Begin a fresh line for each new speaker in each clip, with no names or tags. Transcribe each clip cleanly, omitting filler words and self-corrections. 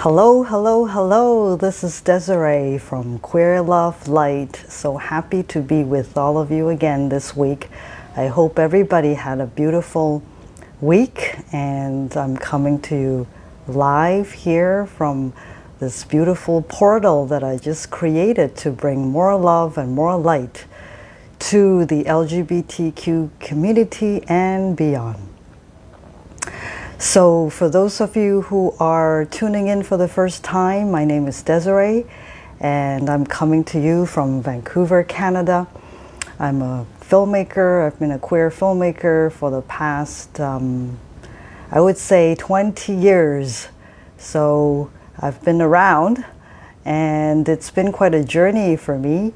Hello, hello, hello. This is Desiree from Queer.Love.Light. So happy to be with all of you again this week. I hope everybody had a beautiful week, and I'm coming to you live here from this beautiful portal that I just created to bring more love and more light to the LGBTQ community and beyond. So for those of you who are tuning in for the first time, my name is Desiree, and I'm coming to you from Vancouver, Canada. I'm a filmmaker. I've been a queer filmmaker for the past, I would say 20 years. So I've been around, and it's been quite a journey for me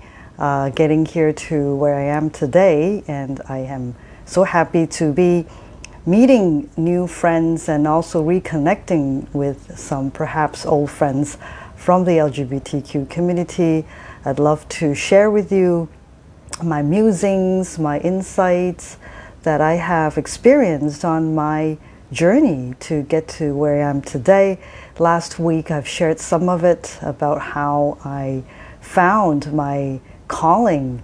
getting here to where I am today, and I am so happy to be meeting new friends and also reconnecting with some perhaps old friends from the LGBTQ community. I'd love to share with you my musings, my insights that I have experienced on my journey to get to where I am today. Last week I've shared some of it about how I found my calling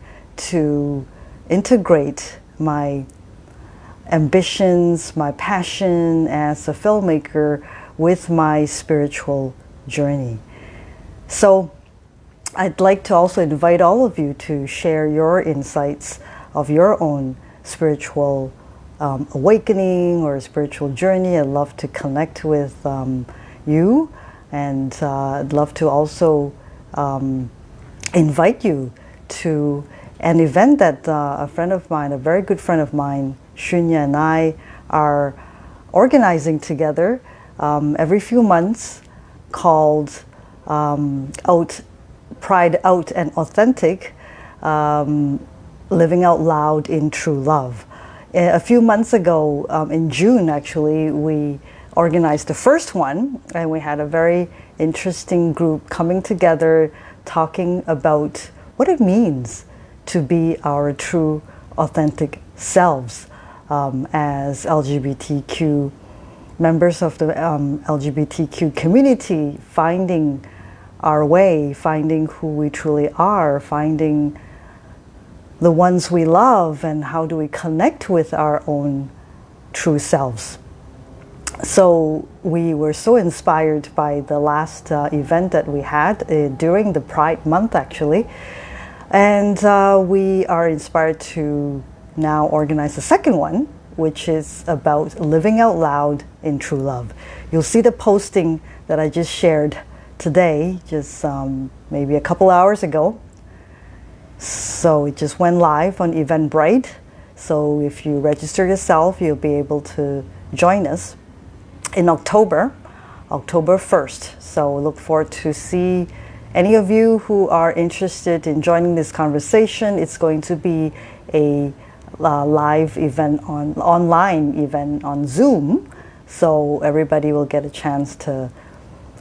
to integrate my ambitions, my passion as a filmmaker with my spiritual journey. So I'd like to also invite all of you to share your insights of your own spiritual awakening or spiritual journey. I'd love to connect with you, and I'd love to also invite you to an event that a friend of mine, a very good friend of mine, Shunya, and I are organizing together every few months, called Pride Out and Authentic, Living Out Loud in True Love. A few months ago, in June actually, we organized the first one, and we had a very interesting group coming together talking about what it means to be our true authentic selves as LGBTQ members of the LGBTQ community, finding our way, finding who we truly are, finding the ones we love, and how do we connect with our own true selves. So we were so inspired by the last event that we had during the Pride Month actually, and we are inspired to now organize the second one, which is about living out loud in true love. You'll see the posting that I just shared today, just maybe a couple hours ago. So it just went live on Eventbrite. So if you register yourself, you'll be able to join us in October 1st. So look forward to see any of you who are interested in joining this conversation. It's going to be a live event online event on Zoom, so everybody will get a chance to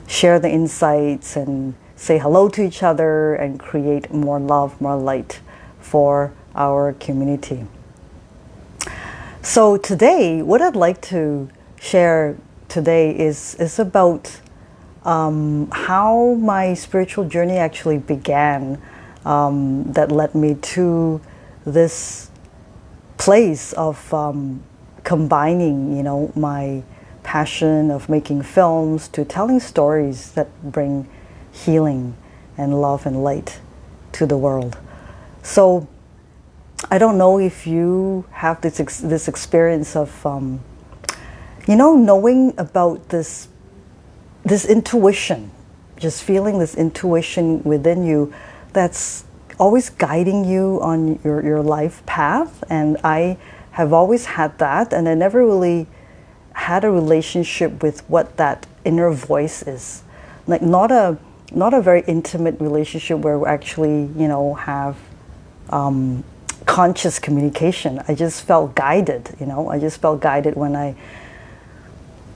share the insights and say hello to each other and create more love, more light for our community. So today, what I'd like to share today is about how my spiritual journey actually began, that led me to this place of combining, my passion of making films to telling stories that bring healing and love and light to the world. So I don't know if you have this experience of knowing about this intuition, just feeling this intuition within you that's always guiding you on your life path. And I have always had that, and I never really had a relationship with what that inner voice is. Like not a very intimate relationship where we actually, have conscious communication. I just felt guided, I just felt guided when I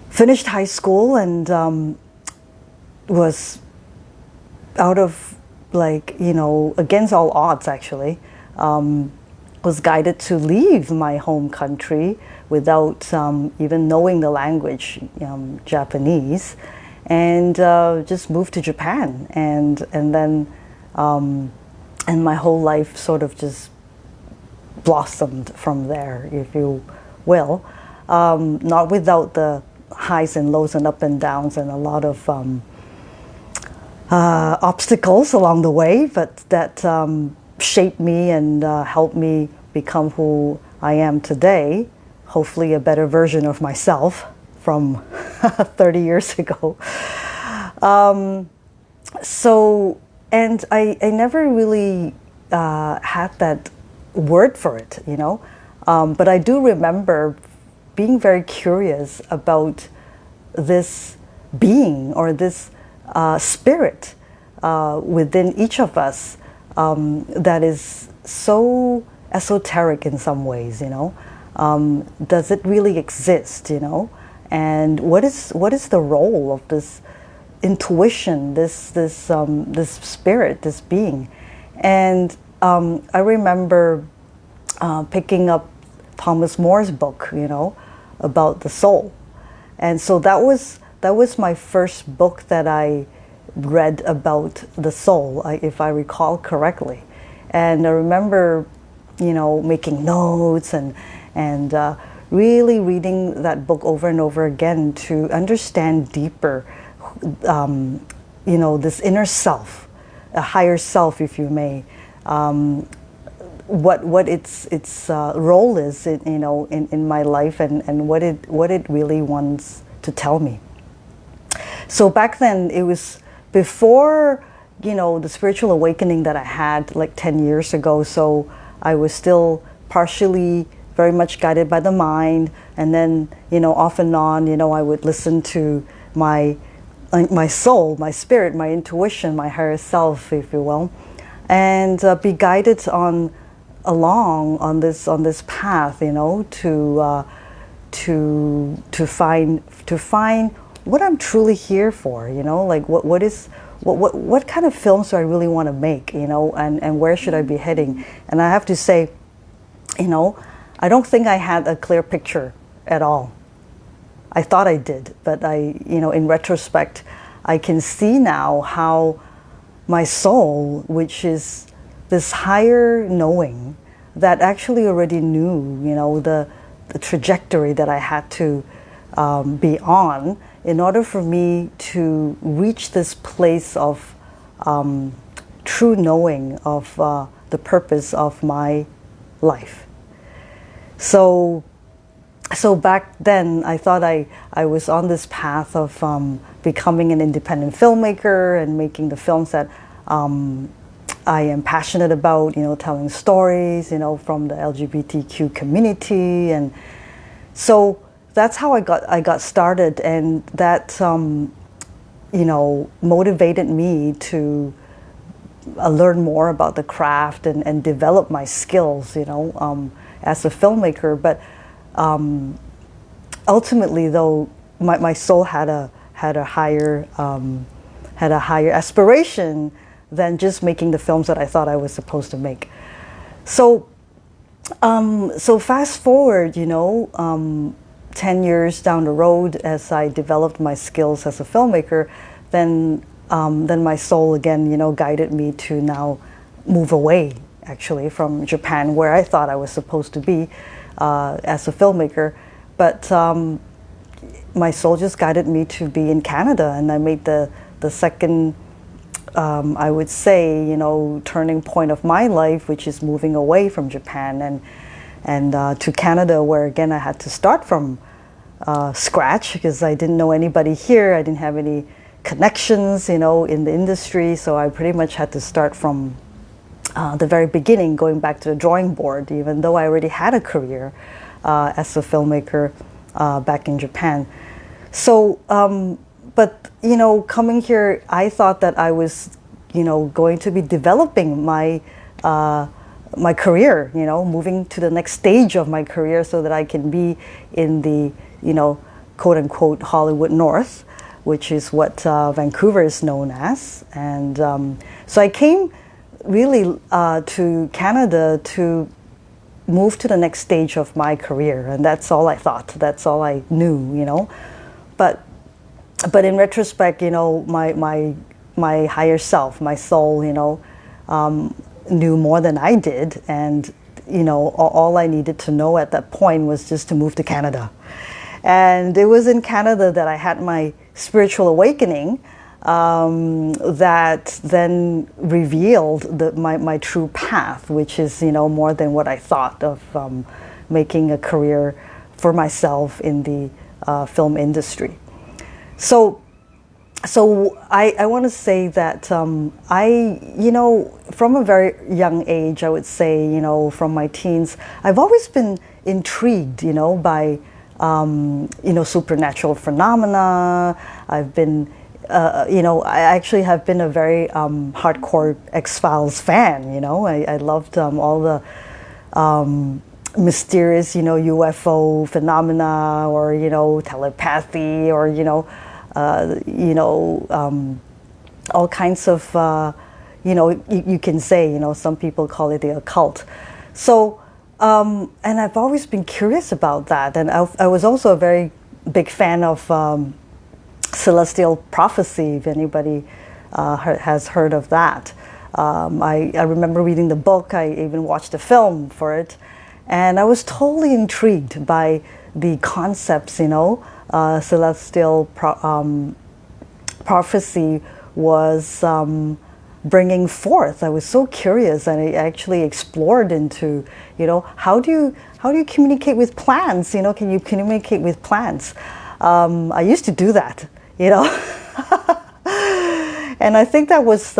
finished high school and was out of against all odds actually, was guided to leave my home country without even knowing the language, Japanese, and just moved to Japan, and then and my whole life sort of just blossomed from there, if you will. Not without the highs and lows and up and downs and a lot of obstacles along the way, but that shaped me and helped me become who I am today, hopefully a better version of myself from 30 years ago. So, and I never really had that word for it, you know, but I do remember being very curious about this being or this spirit within each of us that is so esoteric in some ways, you know. Does it really exist, you know? And what is the role of this intuition, this spirit, this being? And I remember picking up Thomas More's book, you know, about the soul, and so that was my first book that I read about the soul, if I recall correctly. And I remember, you know, making notes and really reading that book over and over again to understand deeper, you know, this inner self, a higher self, if you may, what its role is, you know, in my life, and what it really wants to tell me. So back then, it was before, you know, the spiritual awakening that I had like 10 years ago. So I was still partially very much guided by the mind, and then, you know, off and on, you know, I would listen to my soul, my spirit, my intuition, my higher self, if you will, and be guided along on this path, you know, to find what I'm truly here for, you know, like what kind of films do I really want to make, you know, and where should I be heading? And I have to say, you know, I don't think I had a clear picture at all. I thought I did, but you know, in retrospect, I can see now how my soul, which is this higher knowing that actually already knew, you know, the trajectory that I had to be on in order for me to reach this place of true knowing of the purpose of my life. So back then, I thought I was on this path of becoming an independent filmmaker and making the films that I am passionate about, you know, telling stories, you know, from the LGBTQ community. And so that's how I got started, and that you know, motivated me to learn more about the craft and develop my skills, you know, as a filmmaker. But ultimately, though, my soul had a higher aspiration than just making the films that I thought I was supposed to make. So fast forward, you know, 10 years down the road, as I developed my skills as a filmmaker, then my soul again, you know, guided me to now move away, actually, from Japan, where I thought I was supposed to be as a filmmaker. But my soul just guided me to be in Canada, and I made the second, I would say, you know, turning point of my life, which is moving away from Japan and to Canada, where again I had to start from scratch, because I didn't know anybody here. I didn't have any connections, you know, in the industry. So I pretty much had to start from the very beginning, going back to the drawing board, even though I already had a career as a filmmaker back in Japan. So, but, you know, coming here, I thought that I was, you know, going to be developing my my career, you know, moving to the next stage of my career so that I can be in the, you know, quote unquote Hollywood North, which is what Vancouver is known as. And so I came really to Canada to move to the next stage of my career, and that's all I thought. That's all I knew, you know. But but in retrospect, my higher self, my soul, knew more than I did, and all I needed to know at that point was just to move to Canada. And it was in Canada that I had my spiritual awakening, that then revealed my true path, which is more than what I thought of, making a career for myself in the film industry. So I want to say that from a very young age, I would say, from my teens, I've always been intrigued, by, supernatural phenomena. I've been, I actually have been a very hardcore X-Files fan, I loved all the mysterious, UFO phenomena, or, telepathy, or, all kinds of, you can say, some people call it the occult. So, and I've always been curious about that. And I was also a very big fan of celestial prophecy, if anybody has heard of that. I remember reading the book. I even watched a film for it. And I was totally intrigued by the concepts, celestial prophecy was bringing forth. I was so curious, and I actually explored into, how do you communicate with plants? Can you communicate with plants? I used to do that, and I think that was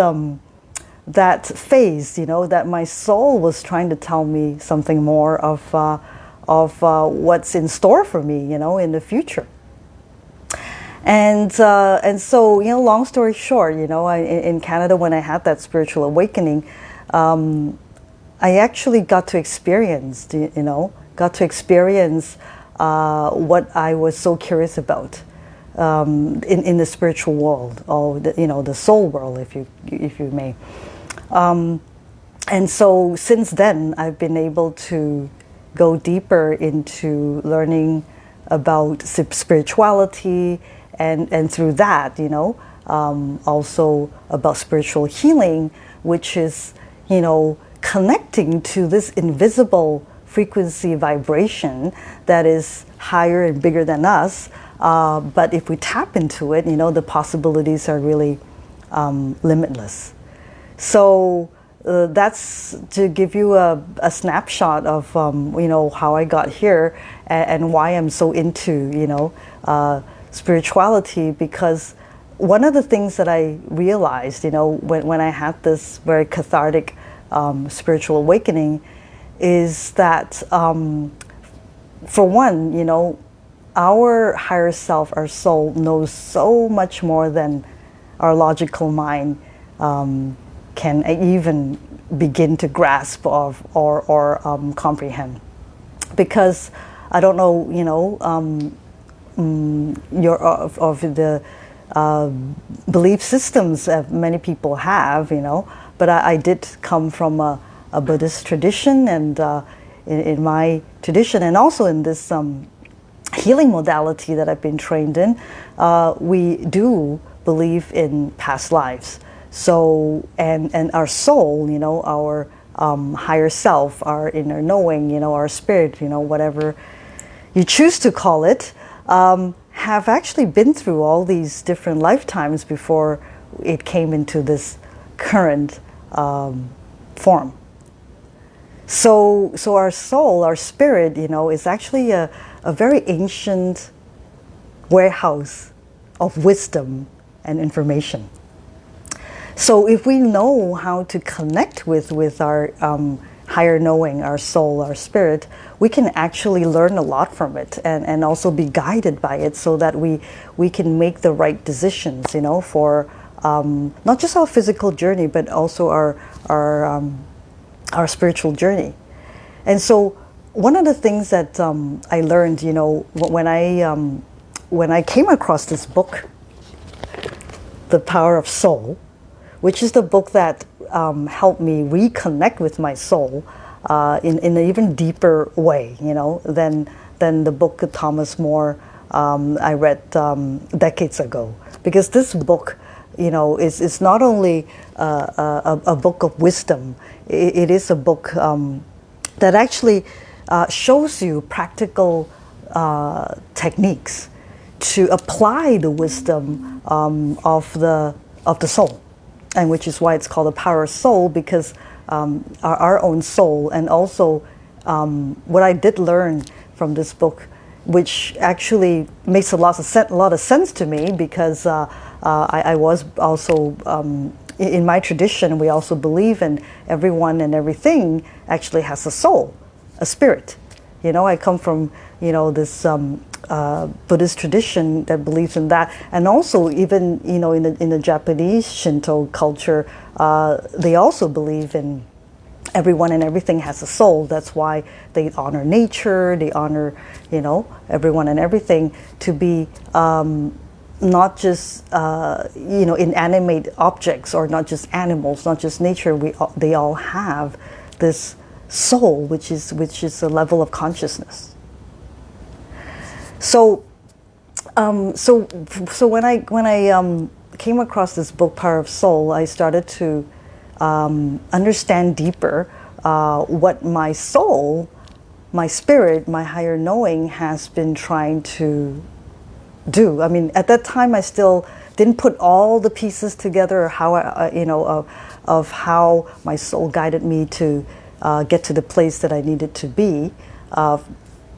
that phase, that my soul was trying to tell me something more of what's in store for me, in the future. And so, long story short, in Canada, when I had that spiritual awakening, I actually got to experience, what I was so curious about, in the spiritual world, or the soul world, if you may. And so since then, I've been able to go deeper into learning about spirituality, and through that, also about spiritual healing, which is, connecting to this invisible frequency vibration that is higher and bigger than us. But if we tap into it, the possibilities are really limitless. So that's to give you a snapshot of, how I got here, and why I'm so into, spirituality, because one of the things that I realized, when I had this very cathartic spiritual awakening, is that, for one, our higher self, our soul, knows so much more than our logical mind can even begin to grasp of or comprehend. Because I don't know, of the belief systems that many people have, but I did come from a Buddhist tradition, and in my tradition, and also in this healing modality that I've been trained in, we do believe in past lives. So, and our soul, our higher self, our inner knowing, our spirit, whatever you choose to call it, have actually been through all these different lifetimes before it came into this current form. So our soul, our spirit, is actually a very ancient warehouse of wisdom and information. So if we know how to connect with our higher knowing, our soul, our spirit, we can actually learn a lot from it, and also be guided by it, so that we can make the right decisions, for not just our physical journey, but also our spiritual journey. And so one of the things that I learned, when I came across this book, The Power of Soul, which is the book that helped me reconnect with my soul in an even deeper way, than the book of Thomas More, I read decades ago. Because this book, is not only a book of wisdom, it is a book that actually shows you practical techniques to apply the wisdom of the soul, and which is why it's called the power of soul, because our own soul, and also what I did learn from this book, which actually makes a lot of sense to me, because I was also in my tradition, we also believe in everyone and everything actually has a soul, a spirit. I come from this Buddhist tradition that believes in that, and also even in the Japanese Shinto culture, they also believe in everyone and everything has a soul. That's why they honor nature, they honor everyone and everything to be not just inanimate objects, or not just animals, not just nature. They all have this soul, which is a level of consciousness. So when I came across this book, Power of Soul, I started to understand deeper what my soul, my spirit, my higher knowing has been trying to do. I mean, at that time, I still didn't put all the pieces together, how of how my soul guided me to get to the place that I needed to be,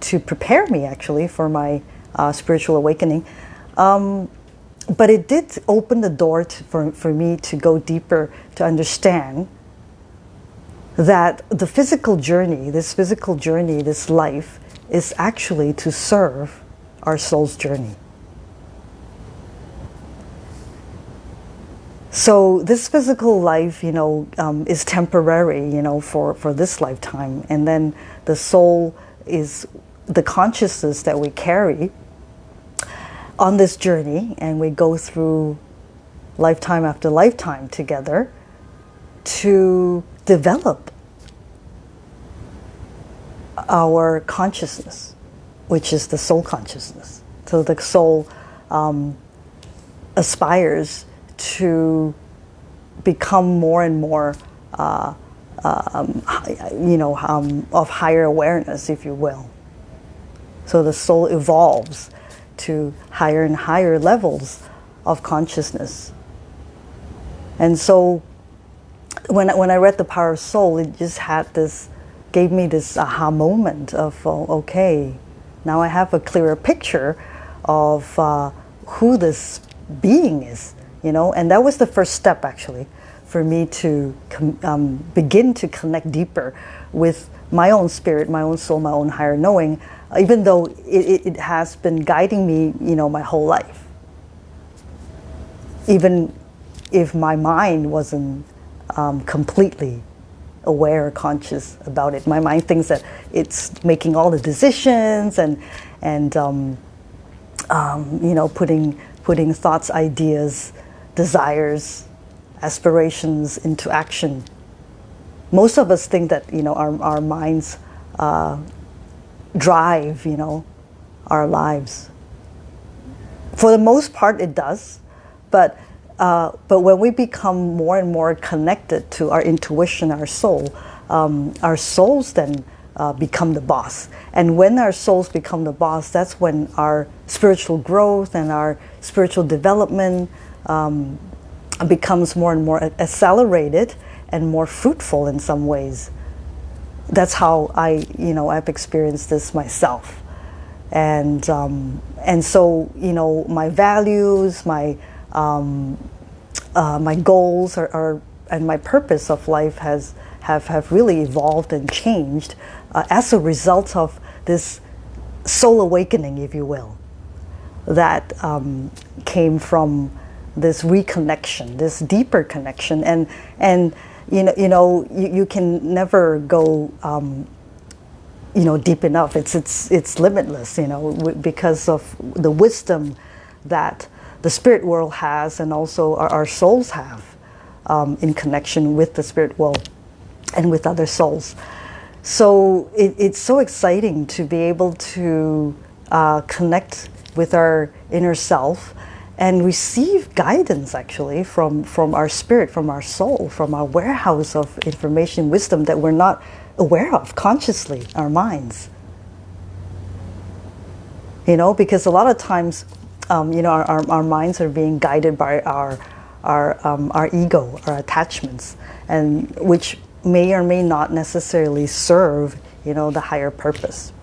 to prepare me actually for my spiritual awakening. But it did open the door for me to go deeper, to understand that the physical journey, this life, is actually to serve our soul's journey. So this physical life, is temporary, for this lifetime. And then the soul is the consciousness that we carry on this journey, and we go through lifetime after lifetime together to develop our consciousness, which is the soul consciousness. So the soul aspires to become more and more of higher awareness, if you will. So the soul evolves to higher and higher levels of consciousness. And so when I read The Power of Soul, it just gave me this aha moment of, okay, now I have a clearer picture of who this being is, and that was the first step actually for me to begin to connect deeper with my own spirit, my own soul, my own higher knowing, even though it has been guiding me, my whole life. Even if my mind wasn't completely aware or conscious about it. My mind thinks that it's making all the decisions and putting thoughts, ideas, desires, aspirations into action. Most of us think that our minds drive our lives. For the most part, it does, but when we become more and more connected to our intuition, our souls then become the boss. And when our souls become the boss, that's when our spiritual growth and our spiritual development becomes more and more accelerated and more fruitful in some ways. That's how I've experienced this myself. And so my values, my goals and my purpose of life have really evolved and changed as a result of this soul awakening, if you will, that came from this reconnection, this deeper connection, and you can never go deep enough. It's limitless, because of the wisdom that the spirit world has, and also our souls have in connection with the spirit world and with other souls. So it's so exciting to be able to connect with our inner self, and receive guidance actually from our spirit, from our soul, from our warehouse of information, wisdom that we're not aware of consciously, our minds. You know, because a lot of times, you know, our minds are being guided by our ego, our attachments, and which may or may not necessarily serve, you know, the higher purpose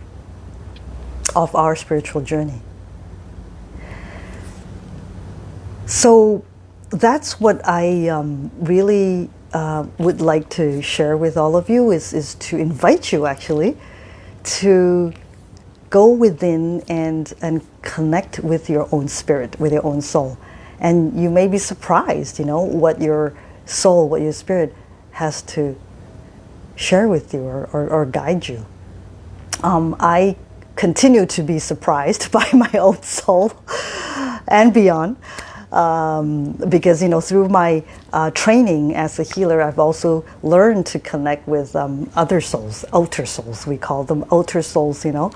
of our spiritual journey. So that's what I really would like to share with all of you, is to invite you actually to go within and connect with your own spirit, with your own soul. And you may be surprised, you know, what your soul, what your spirit has to share with you or guide you. I continue to be surprised by my own soul and beyond. Because, you know, through my training as a healer, I've also learned to connect with other souls, outer souls, we call them outer souls, you know,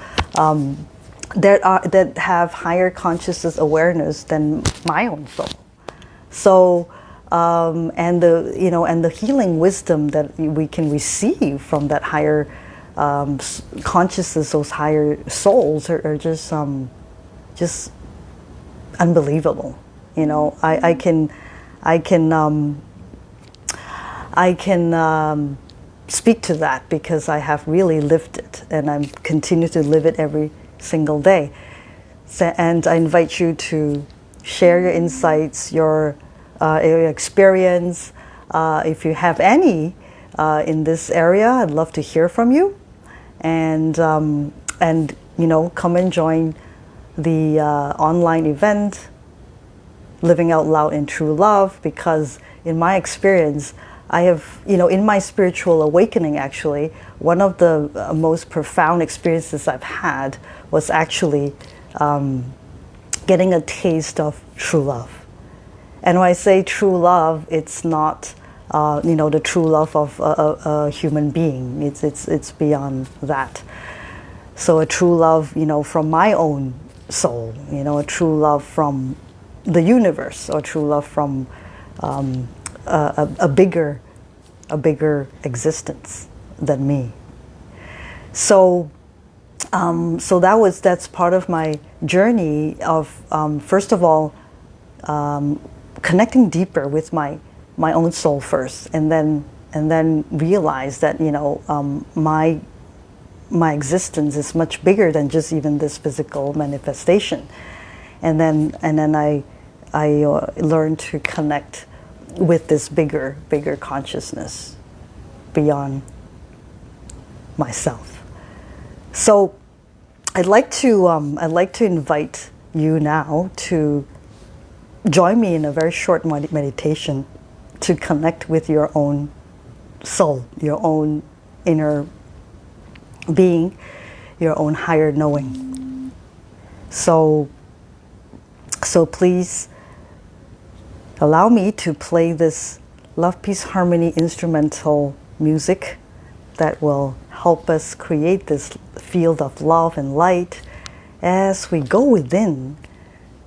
that have higher consciousness awareness than my own soul. So, and the, you know, and the healing wisdom that we can receive from that higher consciousness, those higher souls are just unbelievable. You know, I can speak to that because I have really lived it, and I continue to live it every single day. So, and I invite you to share your insights, your experience. If you have any in this area, I'd love to hear from you, and you know, come and join the online event, Living Out Loud in True Love, because in my experience, I have, you know, in my spiritual awakening, actually, one of the most profound experiences I've had was actually getting a taste of true love. And when I say true love, it's not, you know, the true love of a human being. It's beyond that. So a true love, you know, from my own soul, you know, a true love from the universe, or true love from a bigger existence than me. So that's part of my journey of first of all connecting deeper with my own soul first, and then realize that, you know, my existence is much bigger than just even this physical manifestation, and then I learned to connect with this bigger consciousness beyond myself. So I'd like to invite you now to join me in a very short meditation to connect with your own soul, your own inner being, your own higher knowing. So please allow me to play this Love, Peace, Harmony instrumental music that will help us create this field of love and light as we go within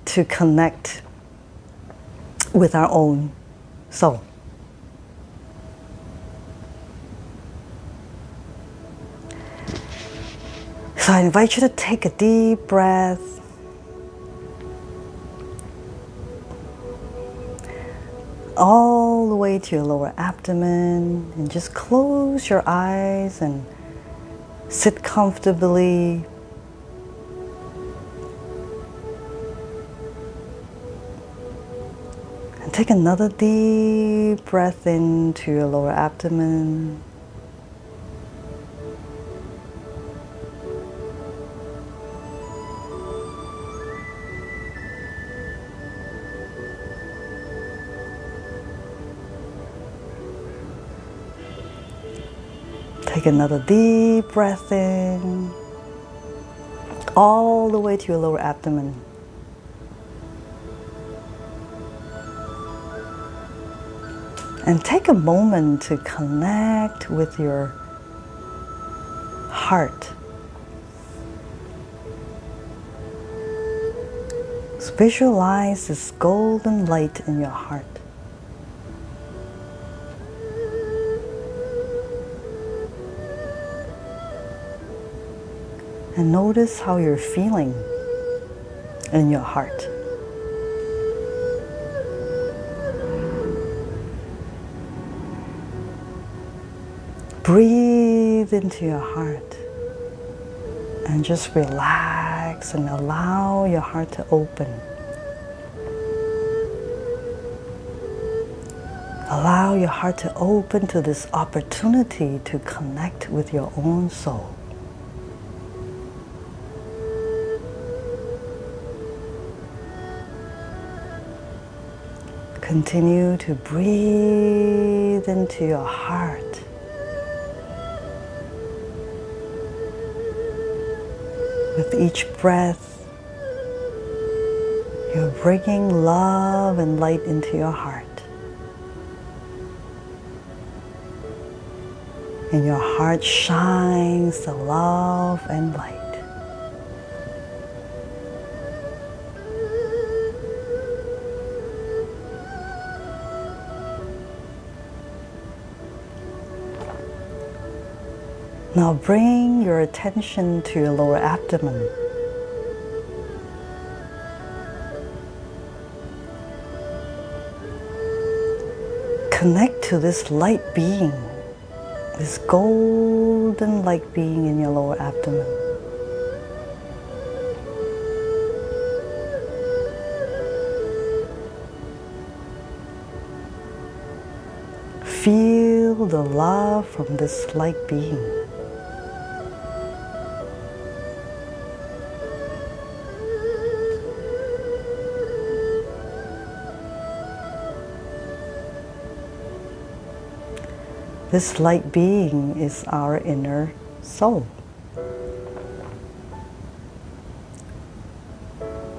to connect with our own soul. So I invite you to take a deep breath. All the way to your lower abdomen, and just close your eyes and sit comfortably. And take another deep breath into your lower abdomen. Take another deep breath in, all the way to your lower abdomen. And take a moment to connect with your heart. Visualize this golden light in your heart. And notice how you're feeling in your heart. Breathe into your heart and just relax and allow your heart to open. Allow your heart to open to this opportunity to connect with your own soul. Continue to breathe into your heart. With each breath, you're bringing love and light into your heart. And your heart shines the love and light. Now bring your attention to your lower abdomen. Connect to this light being, this golden light being in your lower abdomen. Feel the love from this light being. This light being is our inner soul.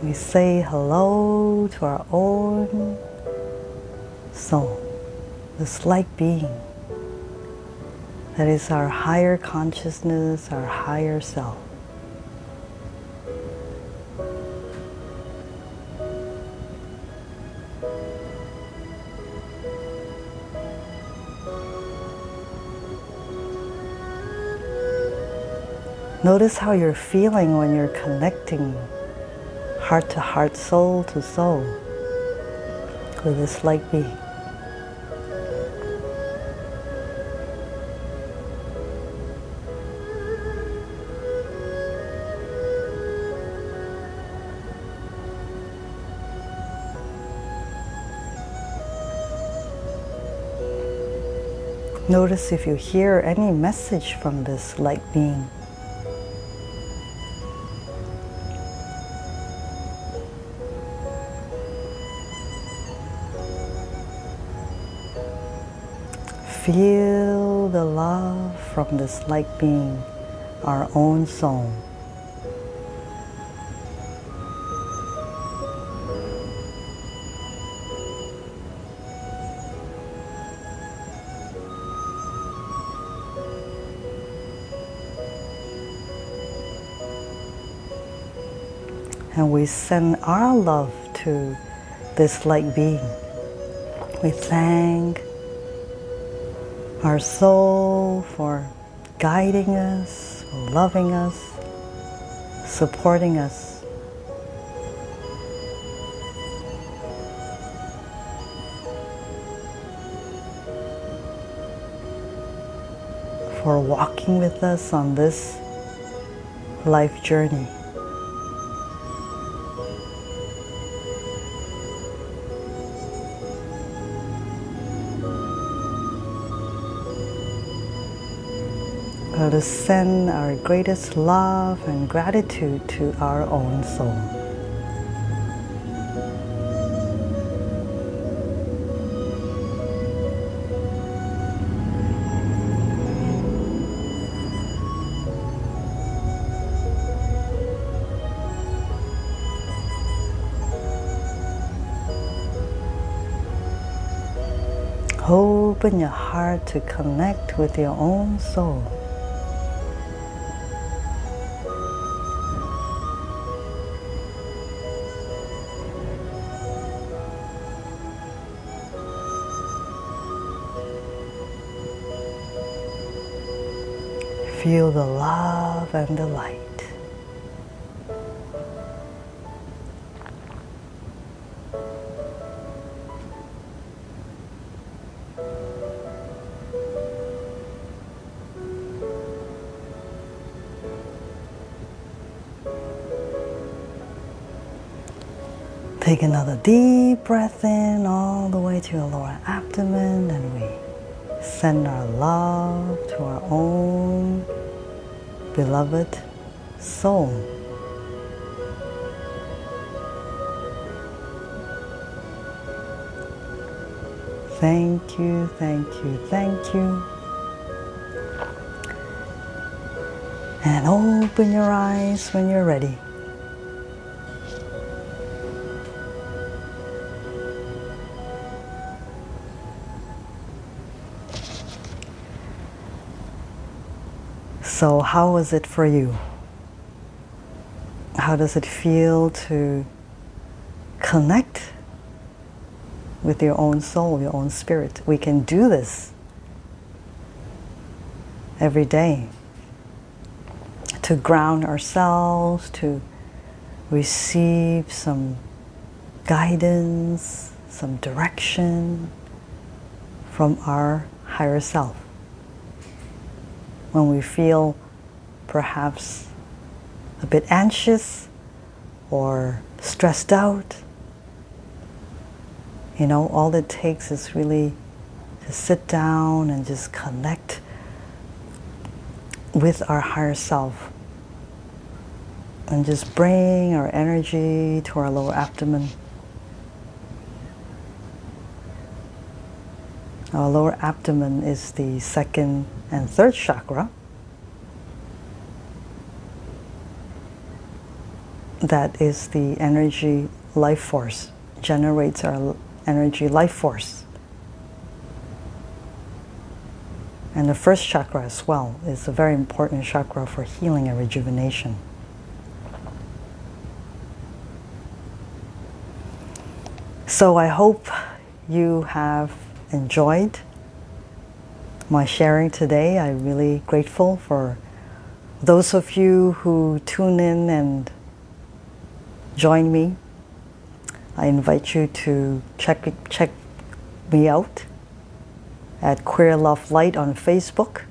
We say hello to our own soul, this light being that is our higher consciousness, our higher self. Notice how you're feeling when you're connecting heart to heart, soul to soul with this light being. Notice if you hear any message from this light being. Feel the love from this light being, our own soul. And we send our love to this light being. We thank our soul for guiding us, for loving us, supporting us. For walking with us on this life journey. Let us send our greatest love and gratitude to our own soul. Open your heart to connect with your own soul. Feel the love and the light. Take another deep breath in all the way to your lower abdomen, and we send our love to our own beloved soul. Thank you, thank you, thank you. And open your eyes when you're ready. So how was it for you? How does it feel to connect with your own soul, your own spirit? We can do this every day to ground ourselves, to receive some guidance, some direction from our higher self. When we feel perhaps a bit anxious or stressed out, you know, all it takes is really to sit down and just connect with our higher self and just bring our energy to our lower abdomen. Our lower abdomen is the second and third chakra. That is the energy life force, generates our energy life force. And the first chakra as well is a very important chakra for healing and rejuvenation. So I hope you have enjoyed my sharing today. I'm really grateful for those of you who tune in and join me. I invite you to check me out at Queer.Love.Light on Facebook.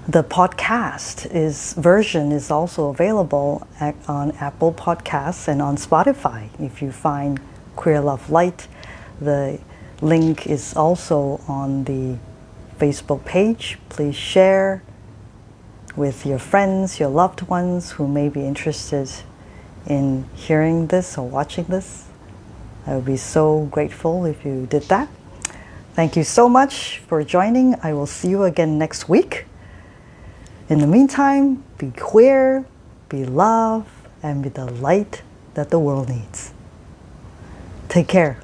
The podcast version is also available on Apple Podcasts and on Spotify. If you find Queer.Love.Light, the link is also on the Facebook page. Please share with your friends, your loved ones who may be interested in hearing this or watching this. I would be so grateful if you did that. Thank you so much for joining. I will see you again next week. In the meantime, be queer, be love, and be the light that the world needs. Take care.